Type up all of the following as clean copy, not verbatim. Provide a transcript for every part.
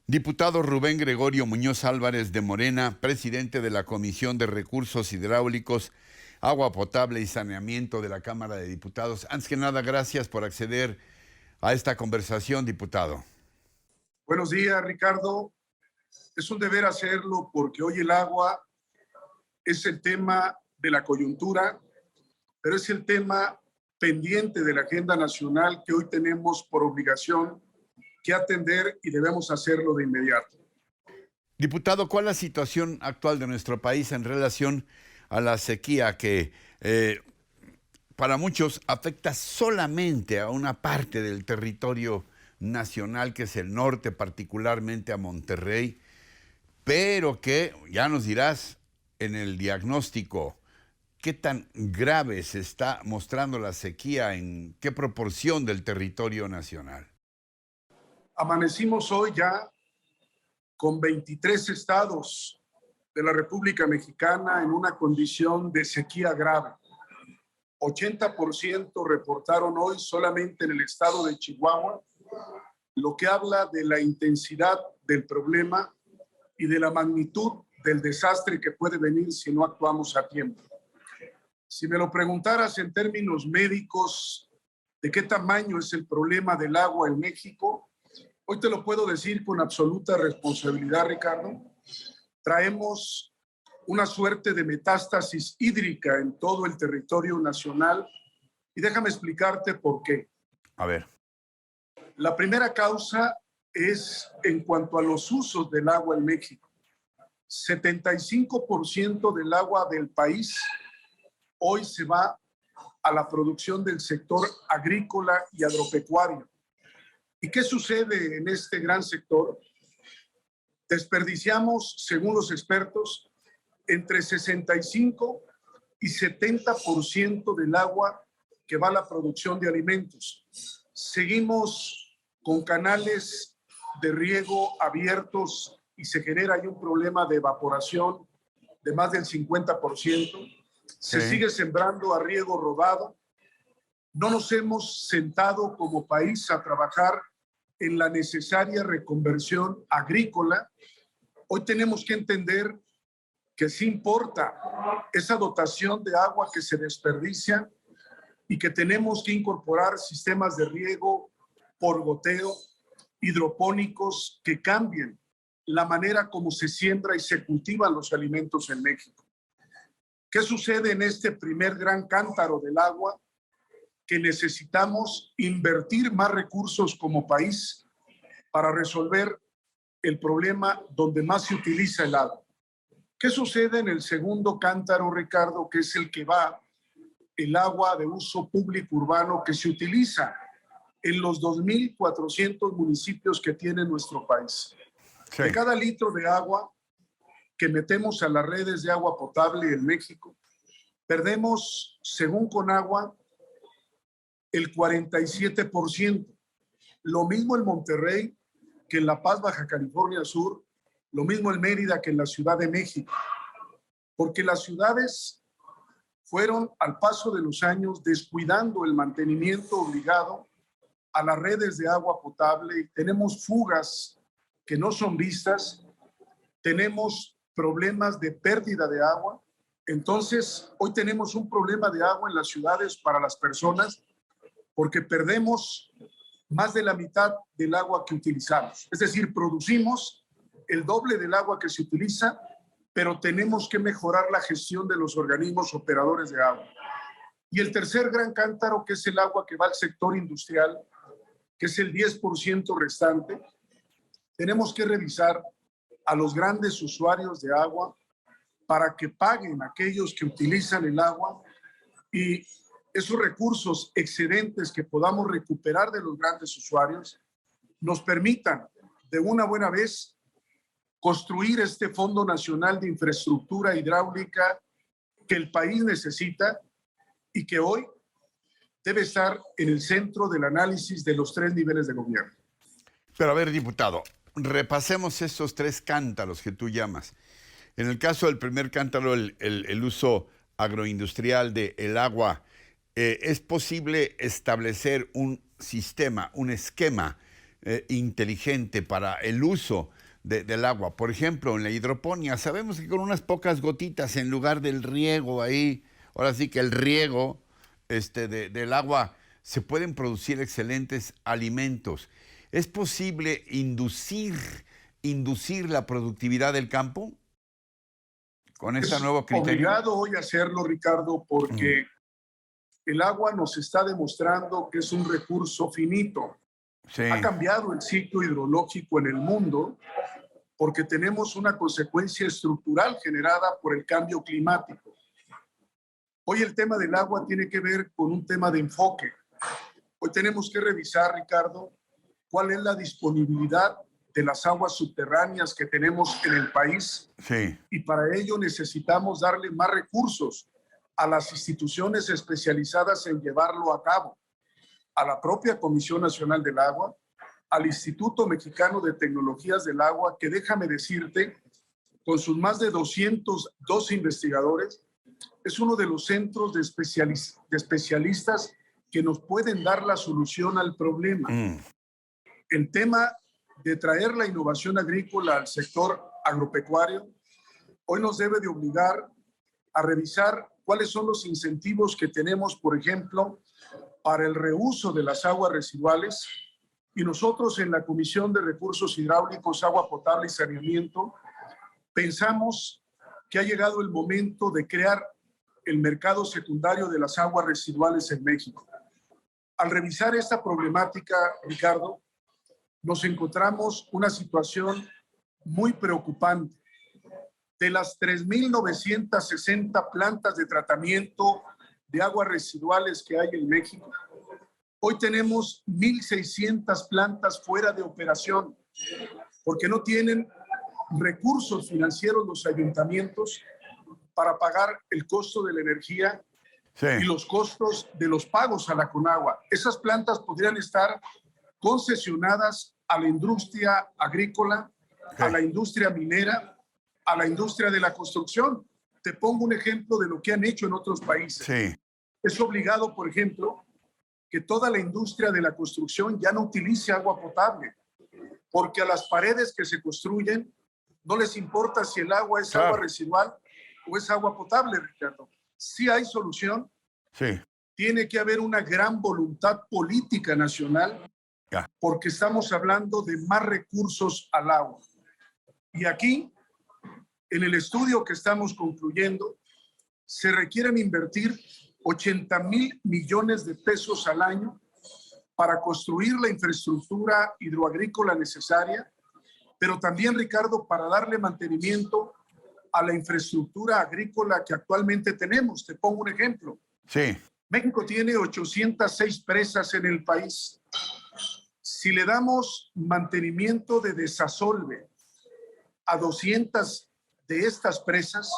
Diputado Rubén Gregorio Muñoz Álvarez de Morena, presidente de la Comisión de Recursos Hidráulicos, Agua Potable y Saneamiento de la Cámara de Diputados. Antes que nada, gracias por acceder a esta conversación, diputado. Buenos días, Ricardo. Es un deber hacerlo porque hoy el agua es el tema de la coyuntura, pero es el tema pendiente de la agenda nacional que hoy tenemos por obligación que atender y debemos hacerlo de inmediato. Diputado, ¿cuál es la situación actual de nuestro país en relación a la sequía que para muchos afecta solamente a una parte del territorio nacional, que es el norte, particularmente a Monterrey, pero que, ya nos dirás en el diagnóstico, qué tan grave se está mostrando la sequía, en qué proporción del territorio nacional? Amanecimos hoy ya con 23 estados de la República Mexicana en una condición de sequía grave. 80% reportaron hoy solamente en el estado de Chihuahua, lo que habla de la intensidad del problema y de la magnitud del desastre que puede venir si no actuamos a tiempo. Si me lo preguntaras en términos médicos, ¿de qué tamaño es el problema del agua en México? Hoy te lo puedo decir con absoluta responsabilidad, Ricardo. Traemos una suerte de metástasis hídrica en todo el territorio nacional y déjame explicarte por qué. A ver. La primera causa es en cuanto a los usos del agua en México. 75% del agua del país hoy se va a la producción del sector agrícola y agropecuario. ¿Y qué sucede en este gran sector? Desperdiciamos, según los expertos, entre 65 y 70% del agua que va a la producción de alimentos. Seguimos con canales de riego abiertos y se genera ahí un problema de evaporación de más del 50%. Se sigue sembrando a riego rodado. No nos hemos sentado como país a trabajar en la necesaria reconversión agrícola. Hoy tenemos que entender que sí importa esa dotación de agua que se desperdicia y que tenemos que incorporar sistemas de riego por goteo, hidropónicos, que cambien la manera como se siembra y se cultivan los alimentos en México. ¿Qué sucede en este primer gran cántaro del agua? Que necesitamos invertir más recursos como país para resolver el problema donde más se utiliza el agua. ¿Qué sucede en el segundo cántaro, Ricardo, que es el que va el agua de uso público urbano que se utiliza en los 2.400 municipios que tiene nuestro país? Sí. De cada litro de agua que metemos a las redes de agua potable en México, perdemos, según Conagua, el 47%. Lo mismo en Monterrey que en La Paz, Baja California Sur, lo mismo en Mérida que en la Ciudad de México, porque las ciudades fueron al paso de los años descuidando el mantenimiento obligado a las redes de agua potable y tenemos fugas que no son vistas, tenemos problemas de pérdida de agua. Entonces, hoy tenemos un problema de agua en las ciudades para las personas porque perdemos más de la mitad del agua que utilizamos. Es decir, producimos el doble del agua que se utiliza, pero tenemos que mejorar la gestión de los organismos operadores de agua. Y el tercer gran cántaro, que es el agua que va al sector industrial, que es el 10% restante, tenemos que revisar a los grandes usuarios de agua para que paguen a aquellos que utilizan el agua y esos recursos excedentes que podamos recuperar de los grandes usuarios nos permitan de una buena vez construir este Fondo Nacional de Infraestructura Hidráulica que el país necesita y que hoy debe estar en el centro del análisis de los 3 niveles de gobierno. Pero a ver, diputado, repasemos estos 3 cántaros que tú llamas. En el caso del primer cántaro, el uso agroindustrial del agua, ¿es posible establecer un sistema, un esquema inteligente para el uso del agua. Por ejemplo, en la hidroponía, sabemos que con unas pocas gotitas en lugar del riego ahí, ahora sí que el riego del agua, se pueden producir excelentes alimentos. ¿Es posible inducir la productividad del campo con este Es nuevo criterio? obligado hoy a hacerlo, Ricardo, Mm, porque el agua nos está demostrando que es un recurso finito. Ha sí, cambiado el ciclo hidrológico en el mundo porque tenemos una consecuencia estructural generada por el cambio climático. Hoy el tema del agua tiene que ver con un tema de enfoque. Hoy tenemos que revisar, Ricardo, cuál es la disponibilidad de las aguas subterráneas que tenemos en el país, sí, y para ello necesitamos darle más recursos a las instituciones especializadas en llevarlo a cabo, a la propia Comisión Nacional del Agua, al Instituto Mexicano de Tecnologías del Agua, que déjame decirte, con sus más de 202 investigadores, es uno de los centros de especialistas que nos pueden dar la solución al problema. mm, El tema de traer la innovación agrícola al sector agropecuario hoy nos debe de obligar a revisar cuáles son los incentivos que tenemos, por ejemplo, para el reuso de las aguas residuales. Y nosotros en la Comisión de Recursos Hidráulicos, Agua Potable y Saneamiento pensamos que ha llegado el momento de crear el mercado secundario de las aguas residuales en México. Al revisar esta problemática, Ricardo, nos encontramos una situación muy preocupante. De las 3.960 plantas de tratamiento de aguas residuales que hay en México, hoy tenemos 1.600 plantas fuera de operación porque no tienen recursos financieros los ayuntamientos para pagar el costo de la energía sí, y los costos de los pagos a la Conagua. Esas plantas podrían estar concesionadas a la industria agrícola, a sí, la industria minera, a la industria de la construcción. Te pongo un ejemplo de lo que han hecho en otros países. sí, Es obligado, por ejemplo, que toda la industria de la construcción ya no utilice agua potable, porque a las paredes que se construyen no les importa si el agua es agua claro, residual o es agua potable, Ricardo. Si hay solución, sí, tiene que haber una gran voluntad política nacional, ya, porque estamos hablando de más recursos al agua. Y aquí, en el estudio que estamos concluyendo, se requieren invertir 80,000 millones de pesos al año para construir la infraestructura hidroagrícola necesaria, pero también, Ricardo, para darle mantenimiento a la infraestructura agrícola que actualmente tenemos. Te pongo un ejemplo. sí, México tiene 806 presas en el país. Si le damos mantenimiento de desasolve a 200 de estas presas,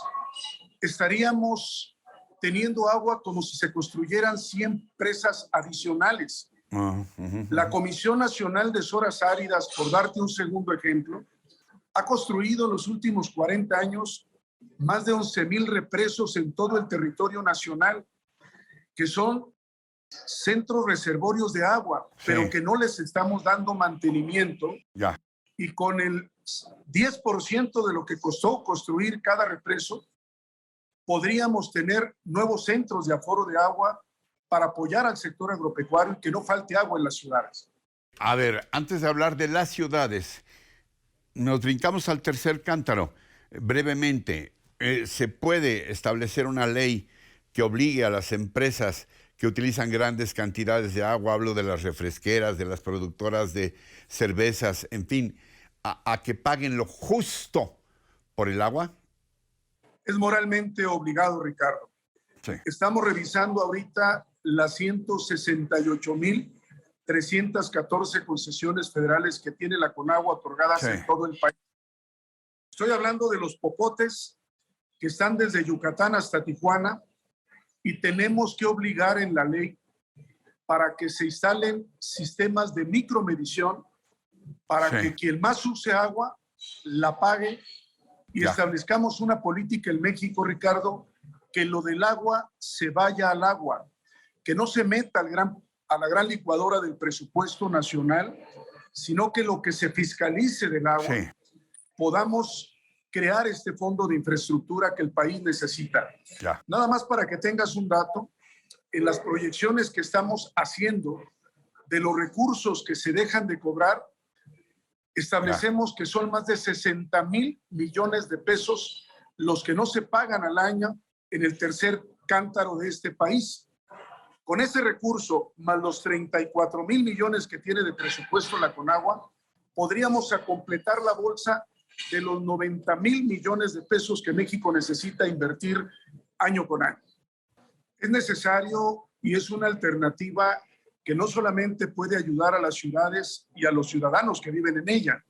estaríamos teniendo agua como si se construyeran 100 presas adicionales. La Comisión Nacional de Zonas Áridas, por darte un segundo ejemplo, ha construido en los últimos 40 años más de 11,000 represos en todo el territorio nacional, que son centros reservorios de agua, pero sí, que no les estamos dando mantenimiento, ya. y con el 10% de lo que costó construir cada represo, podríamos tener nuevos centros de aforo de agua para apoyar al sector agropecuario y que no falte agua en las ciudades. A ver, antes de hablar de las ciudades, nos brincamos al tercer cántaro. Brevemente, ¿se puede establecer una ley que obligue a las empresas que utilizan grandes cantidades de agua, hablo de las refresqueras, de las productoras de cervezas, en fin, a que paguen lo justo por el agua? Es moralmente obligado, Ricardo. Sí, Estamos revisando ahorita las 168,314 concesiones federales que tiene la Conagua otorgadas sí, en todo el país. Estoy hablando de los popotes que están desde Yucatán hasta Tijuana, y tenemos que obligar en la ley para que se instalen sistemas de micromedición para sí, que quien más use agua la pague, y ya, establezcamos una política en México, Ricardo, que lo del agua se vaya al agua, que no se meta a la gran licuadora del presupuesto nacional, sino que lo que se fiscalice del agua sí, podamos crear este fondo de infraestructura que el país necesita. Ya. Nada más para que tengas un dato, en las proyecciones que estamos haciendo de los recursos que se dejan de cobrar, establecemos que son más de 60,000 millones de pesos los que no se pagan al año en el tercer cántaro de este país. Con ese recurso, más los 34,000 millones que tiene de presupuesto la Conagua, podríamos completar la bolsa de los 90,000 millones de pesos que México necesita invertir año con año. Es necesario y es una alternativa que no solamente puede ayudar a las ciudades y a los ciudadanos que viven en ella,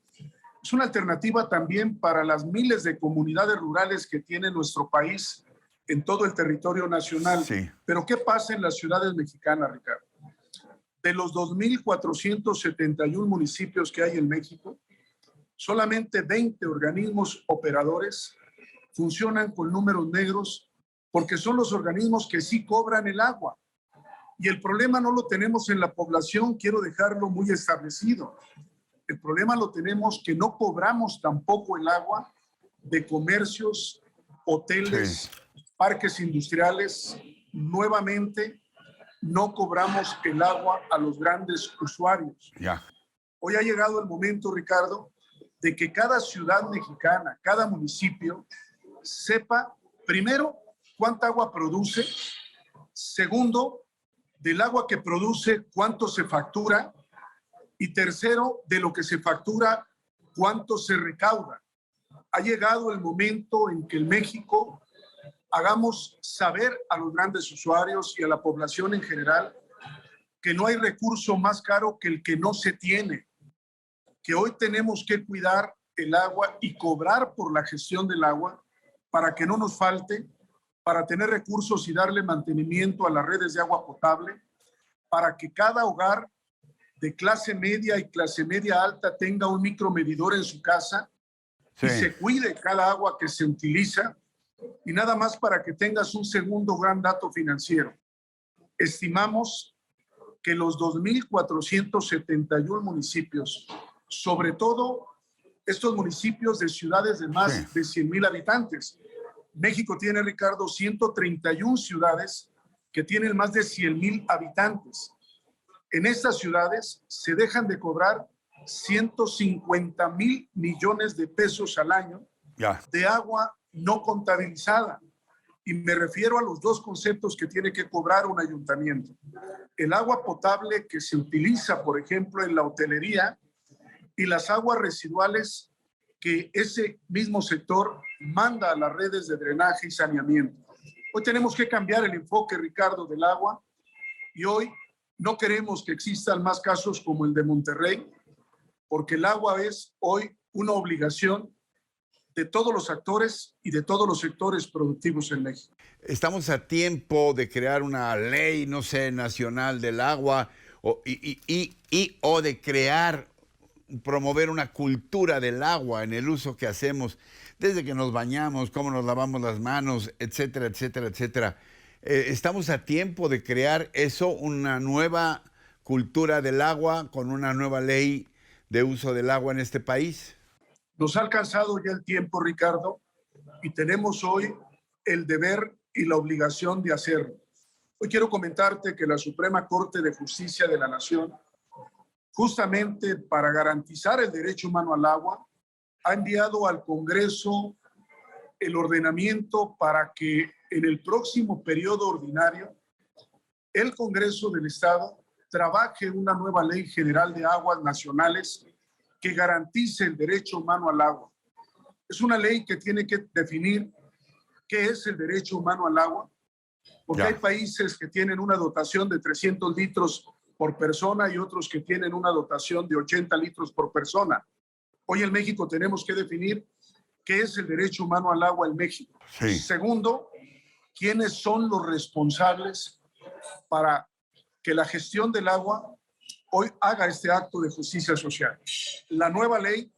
es una alternativa también para las miles de comunidades rurales que tiene nuestro país en todo el territorio nacional. Sí. Pero ¿qué pasa en las ciudades mexicanas, Ricardo? De los 2,471 municipios que hay en México, solamente 20 organismos operadores funcionan con números negros porque son los organismos que sí cobran el agua. Y el problema no lo tenemos en la población, quiero dejarlo muy establecido. El problema lo tenemos que no cobramos tampoco el agua de comercios, hoteles, parques industriales. Nuevamente, no cobramos el agua a los grandes usuarios. Ya. Hoy ha llegado el momento, Ricardo, de que cada ciudad mexicana, cada municipio, sepa, primero, cuánta agua produce, segundo, del agua que produce, cuánto se factura, y tercero, de lo que se factura, cuánto se recauda. Ha llegado el momento en que en México hagamos saber a los grandes usuarios y a la población en general que no hay recurso más caro que el que no se tiene, que hoy tenemos que cuidar el agua y cobrar por la gestión del agua para que no nos falte, para tener recursos y darle mantenimiento a las redes de agua potable, para que cada hogar de clase media y clase media alta tenga un micromedidor en su casa y se cuide cada agua que se utiliza. Y nada más para que tengas un segundo gran dato financiero. Estimamos que los 2,471 municipios, sobre todo estos municipios de ciudades de más de 100,000 habitantes. México tiene, Ricardo, 131 ciudades que tienen más de 100,000 habitantes. En estas ciudades se dejan de cobrar 150,000 millones de pesos al año de agua no contabilizada. Y me refiero a los dos conceptos que tiene que cobrar un ayuntamiento. El agua potable que se utiliza, por ejemplo, en la hotelería, y las aguas residuales que ese mismo sector manda a las redes de drenaje y saneamiento. Hoy tenemos que cambiar el enfoque, Ricardo, del agua, y hoy no queremos que existan más casos como el de Monterrey, porque el agua es hoy una obligación de todos los actores y de todos los sectores productivos en México. Estamos a tiempo de crear una ley, no sé, nacional del agua o de crear, promover una cultura del agua en el uso que hacemos, desde que nos bañamos, cómo nos lavamos las manos, etcétera, etcétera, etcétera. Estamos a tiempo de crear eso, una nueva cultura del agua con una nueva ley de uso del agua en este país. Nos ha alcanzado ya el tiempo, Ricardo, y tenemos hoy el deber y la obligación de hacerlo. Hoy quiero comentarte que la Suprema Corte de Justicia de la Nación, justamente para garantizar el derecho humano al agua, ha enviado al Congreso el ordenamiento para que en el próximo periodo ordinario el Congreso del Estado trabaje una nueva ley general de aguas nacionales que garantice el derecho humano al agua. Es una ley que tiene que definir qué es el derecho humano al agua, porque hay países que tienen una dotación de 300 litros por persona y otros que tienen una dotación de 80 litros por persona. Hoy en México tenemos que definir qué es el derecho humano al agua en México. Segundo, quiénes son los responsables para que la gestión del agua hoy haga este acto de justicia social. La nueva ley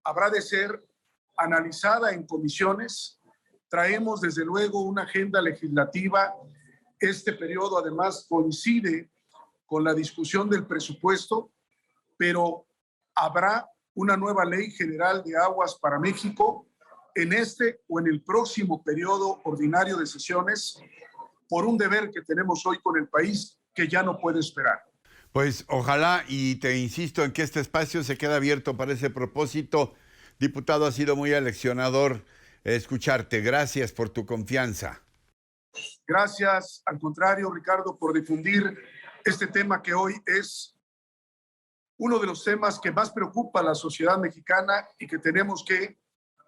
habrá de ser analizada en comisiones. Traemos desde luego una agenda legislativa. Este periodo además coincide con la discusión del presupuesto, pero habrá una nueva ley general de aguas para México en este o en el próximo periodo ordinario de sesiones por un deber que tenemos hoy con el país que ya no puede esperar. Pues ojalá, y te insisto en que este espacio se queda abierto para ese propósito. Diputado, ha sido muy aleccionador escucharte. Gracias por tu confianza. Gracias, al contrario, Ricardo, por difundir este tema que hoy es uno de los temas que más preocupa a la sociedad mexicana y que tenemos que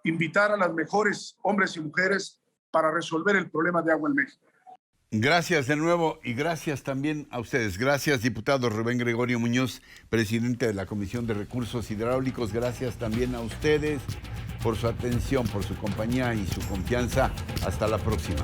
invitar a las mejores hombres y mujeres para resolver el problema de agua en México. Gracias de nuevo y gracias también a ustedes. Gracias, diputado Rubén Gregorio Muñoz, presidente de la Comisión de Recursos Hidráulicos. Gracias también a ustedes por su atención, por su compañía y su confianza. Hasta la próxima.